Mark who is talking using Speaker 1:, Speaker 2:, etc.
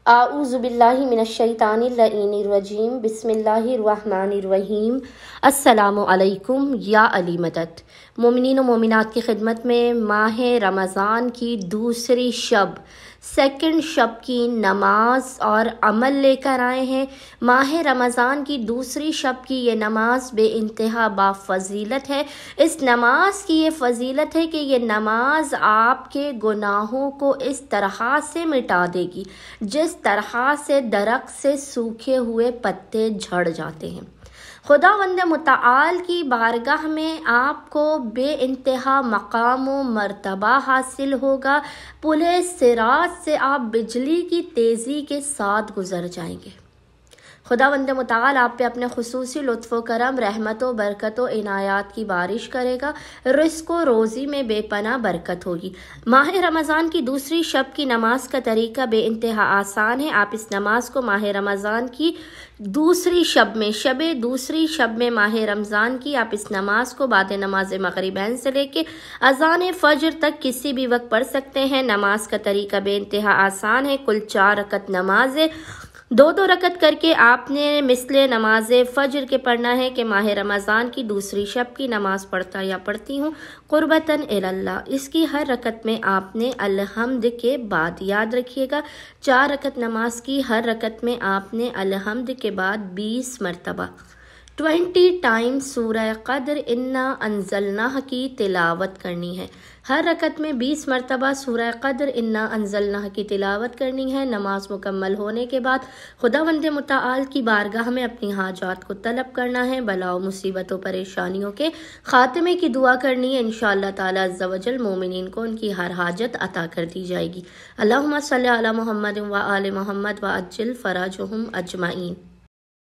Speaker 1: اعوذ باللہ من الشیطان اللعین الرجیم بسم اللہ الرحمن الرحیم۔ السلام علیکم یا علی مدد۔ مومنین و مومنات کی خدمت میں ماہ رمضان کی دوسری شب، سیکنڈ شب کی نماز اور عمل لے کر آئے ہیں۔ ماہ رمضان کی دوسری شب کی یہ نماز بے انتہا با فضیلت ہے۔ اس نماز کی یہ فضیلت ہے کہ یہ نماز آپ کے گناہوں کو اس طرح سے مٹا دے گی جس طرح سے درخت سے سوکھے ہوئے پتے جھڑ جاتے ہیں۔ خداوند متعال کی بارگاہ میں آپ کو بے انتہا مقام و مرتبہ حاصل ہوگا۔ پل صراط سے آپ بجلی کی تیزی کے ساتھ گزر جائیں گے۔ خداوند متعال آپ پہ اپنے خصوصی لطف و کرم، رحمت و برکت و عنایات کی بارش کرے گا۔ رزق و روزی میں بے پناہ برکت ہوگی۔ ماہ رمضان کی دوسری شب کی نماز کا طریقہ بے انتہا آسان ہے۔ آپ اس نماز کو ماہ رمضان کی دوسری شب میں ماہ رمضان کی آپ اس نماز کو بعد نماز مغربین سے لے کے اذان فجر تک کسی بھی وقت پڑھ سکتے ہیں۔ نماز کا طریقہ بے انتہا آسان ہے۔ کل 4 رکعت نماز ہے۔ 2 رکعت کر کے آپ نے مثل نماز فجر کے پڑھنا ہے کہ ماہ رمضان کی دوسری شب کی نماز پڑھتا یا پڑھتی ہوں قربتاً اللہ۔ اس کی ہر رکعت میں آپ نے الحمد کے بعد، یاد رکھیے گا، 4 رکعت نماز کی ہر رکعت میں آپ نے الحمد کے بعد 20 مرتبہ 20 ٹائم سورہ قدر انا انزلناہ کی تلاوت کرنی ہے۔ ہر رکعت میں 20 مرتبہ سورہ قدر انا انزلناہ کی تلاوت کرنی ہے۔ نماز مکمل ہونے کے بعد خداوند متعال کی بارگاہ میں اپنی حاجات کو طلب کرنا ہے، بلا و مصیبت و پریشانیوں کے خاتمے کی دعا کرنی ہے۔ انشاءاللہ تعالی عز و جل مومنین کو ان کی ہر حاجت عطا کر دی جائے گی۔ اللہم صلی علی محمد و آل محمد و عجل فرجہم اجمعین۔